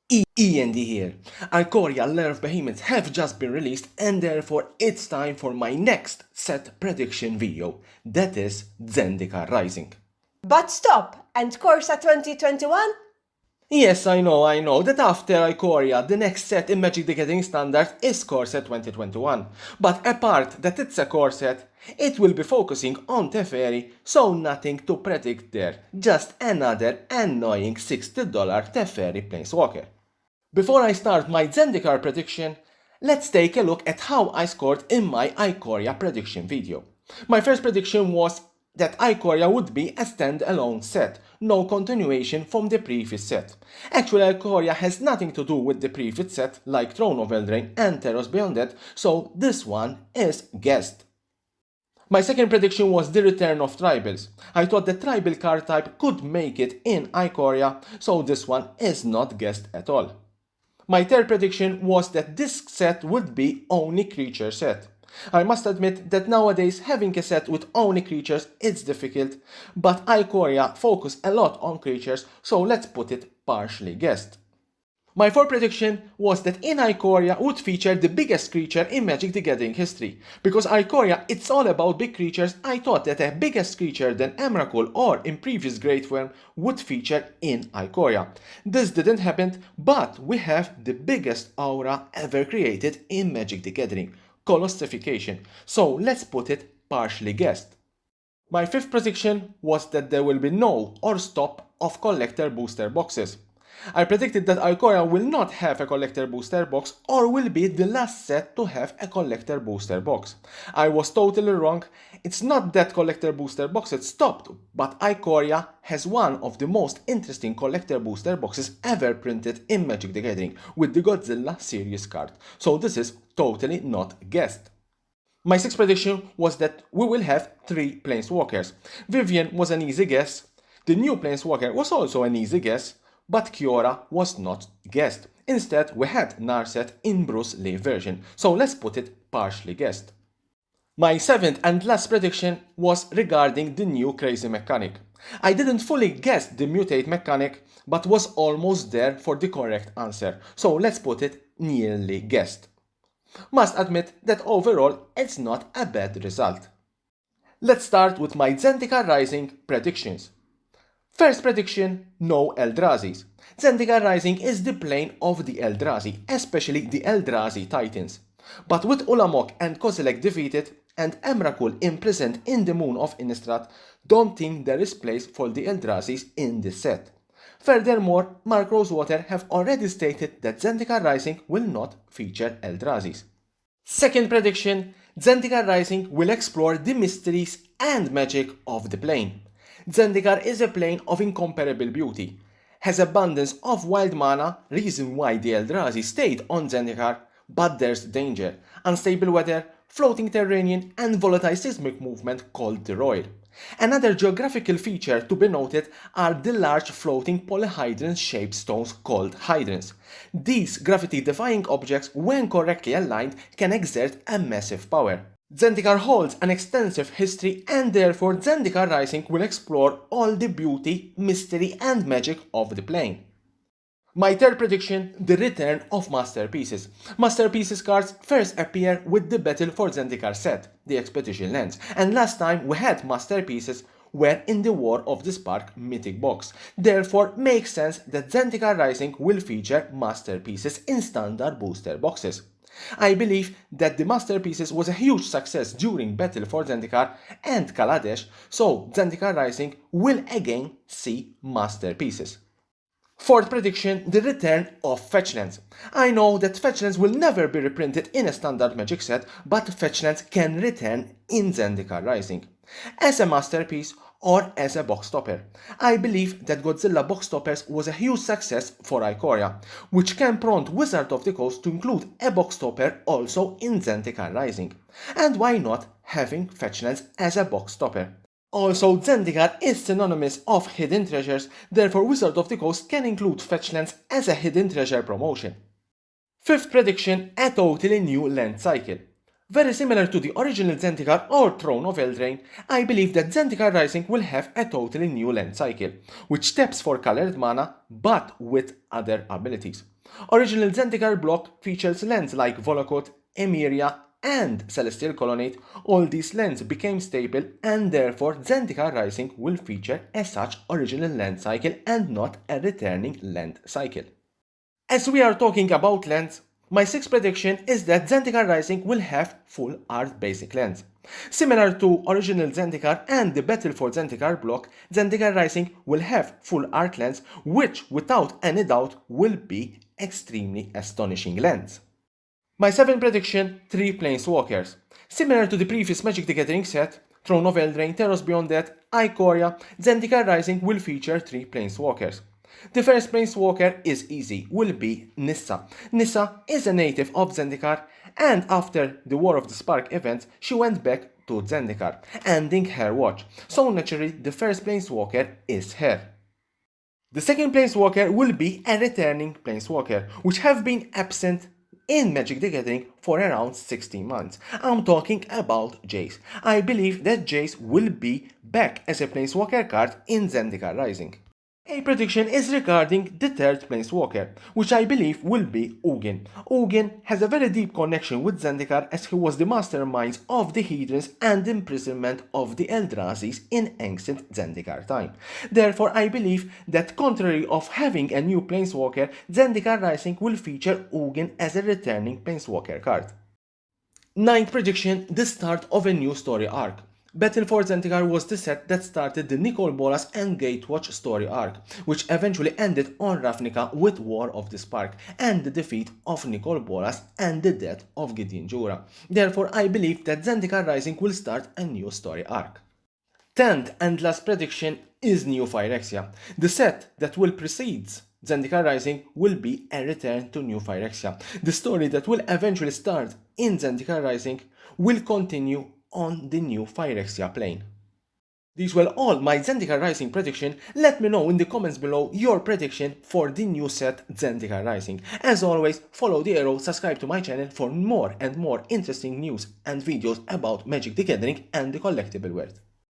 E.N.D here. Ikoria Larve Behemoths have just been released and therefore it's time for my next set prediction video. That is Zendikar Rising. But stop! And Corsa 2021? Yes, I know that after Ikoria, the next set in Magic the Gathering Standard is Core Set 2021. But apart that it's a core set, it will be focusing on Teferi, so nothing to predict there, just another annoying $60 Teferi Planeswalker. Before I start my Zendikar prediction, let's take a look at how I scored in my Ikoria prediction video. My first prediction was that Ikoria would be a standalone set, no continuation from the previous set. Actually, Ikoria has nothing to do with the previous set, like Throne of Eldraine and Terrors Beyond That, so this one is guessed. My second prediction was the return of tribals. I thought the tribal card type could make it in Ikoria, so this one is not guessed at all. My third prediction was that this set would be only creature set. I must admit that nowadays having a set with only creatures is difficult, but Ikoria focus a lot on creatures, so let's put it partially guessed. My fourth prediction was that in Ikoria would feature the biggest creature in Magic the Gathering history. Because Ikoria it's all about big creatures, I thought that a biggest creature than Emrakul or in previous Great Worm would feature in Ikoria. This didn't happen, but we have the biggest aura ever created in Magic the Gathering, Colossification. So let's put it partially guessed. My fifth prediction was that there will be no or stop of collector booster boxes. I predicted that Ikoria will not have a collector booster box or will be the last set to have a collector booster box. I was totally wrong. It's not that collector booster boxes stopped, but Ikoria has one of the most interesting collector booster boxes ever printed in Magic the Gathering with the Godzilla series card. So this is totally not guessed. My sixth prediction was that we will have 3 Planeswalkers. Vivian was an easy guess. The new Planeswalker was also an easy guess. But Kiora was not guessed. Instead, we had Narset in Bruce Lee version, so let's put it partially guessed. My seventh and last prediction was regarding the new crazy mechanic. I didn't fully guess the mutate mechanic, but was almost there for the correct answer, so let's put it nearly guessed. Must admit that overall it's not a bad result. Let's start with my Zendikar Rising predictions. First prediction, no Eldrazi's. Zendikar Rising is the plane of the Eldrazi, especially the Eldrazi Titans. But with Ulamog and Kozilek defeated and Emrakul imprisoned in the Moon of Innistrad, don't think there is place for the Eldrazi's in this set. Furthermore, Mark Rosewater have already stated that Zendikar Rising will not feature Eldrazi's. Second prediction, Zendikar Rising will explore the mysteries and magic of the plane. Zendikar is a plane of incomparable beauty, has abundance of wild mana, reason why the Eldrazi stayed on Zendikar, but there's danger, unstable weather, floating terrain and volatile seismic movement called the Roil. Another geographical feature to be noted are the large floating polyhedron-shaped stones called hydrants. These gravity-defying objects, when correctly aligned, can exert a massive power. Zendikar holds an extensive history and therefore Zendikar Rising will explore all the beauty, mystery and magic of the plane. My third prediction, the return of Masterpieces. Masterpieces cards first appear with the Battle for Zendikar set, the Expedition Lands, and last time we had Masterpieces were in the War of the Spark mythic box. Therefore, makes sense that Zendikar Rising will feature Masterpieces in standard booster boxes. I believe that the Masterpieces was a huge success during Battle for Zendikar and Kaladesh, so Zendikar Rising will again see Masterpieces. Fourth prediction, the return of Fetchlands. I know that Fetchlands will never be reprinted in a standard Magic set, but Fetchlands can return in Zendikar Rising, as a masterpiece or as a box topper. I believe that Godzilla box toppers was a huge success for Ikoria, which can prompt Wizard of the Coast to include a box topper also in Zendikar Rising. And why not having Fetchlands as a box topper? Also, Zendikar is synonymous of hidden treasures, therefore Wizard of the Coast can include Fetchlands as a hidden treasure promotion. Fifth prediction, a totally new land cycle. Very similar to the original Zendikar or Throne of Eldraine, I believe that Zendikar Rising will have a totally new land cycle, which taps for colored mana but with other abilities. Original Zendikar block features lands like Volokot, Emeria, and Celestial Colonnade. All these lands became stable and therefore Zendikar Rising will feature a such original land cycle and not a returning land cycle. As we are talking about lands, my sixth prediction is that Zendikar Rising will have full art basic lands. Similar to original Zendikar and the Battle for Zendikar block, Zendikar Rising will have full art lands which without any doubt will be extremely astonishing lands. My seventh prediction, 3 Planeswalkers. Similar to the previous Magic the Gathering set, Throne of Eldraine, Terros Beyond Death, Ikoria, Zendikar Rising will feature 3 Planeswalkers. The first Planeswalker is easy, will be Nissa. Nissa is a native of Zendikar, and after the War of the Spark event, she went back to Zendikar, ending her watch. So naturally, the first Planeswalker is her. The second Planeswalker will be a returning Planeswalker, which have been absent in Magic the Gathering for around 16 months. I'm talking about Jace. I believe that Jace will be back as a Planeswalker card in Zendikar Rising. A prediction is regarding the third Planeswalker, which I believe will be Ugin. Ugin has a very deep connection with Zendikar as he was the mastermind of the Hedrons and imprisonment of the Eldrazi in ancient Zendikar time. Therefore, I believe that contrary of having a new Planeswalker, Zendikar Rising will feature Ugin as a returning Planeswalker card. Ninth prediction, the start of a new story arc. Battle for Zendikar was the set that started the Nicol Bolas and Gatewatch story arc, which eventually ended on Ravnica with War of the Spark and the defeat of Nicol Bolas and the death of Gideon Jura. Therefore, I believe that Zendikar Rising will start a new story arc. 10th and last prediction is New Phyrexia. The set that will precede Zendikar Rising will be a return to New Phyrexia. The story that will eventually start in Zendikar Rising will continue on the New Phyrexia plane. These were all my Zendikar Rising prediction. Let me know in the comments below your prediction for the new set Zendikar Rising. As always, follow the arrow, subscribe to my channel for more and more interesting news and videos about Magic the Gathering and the collectible world.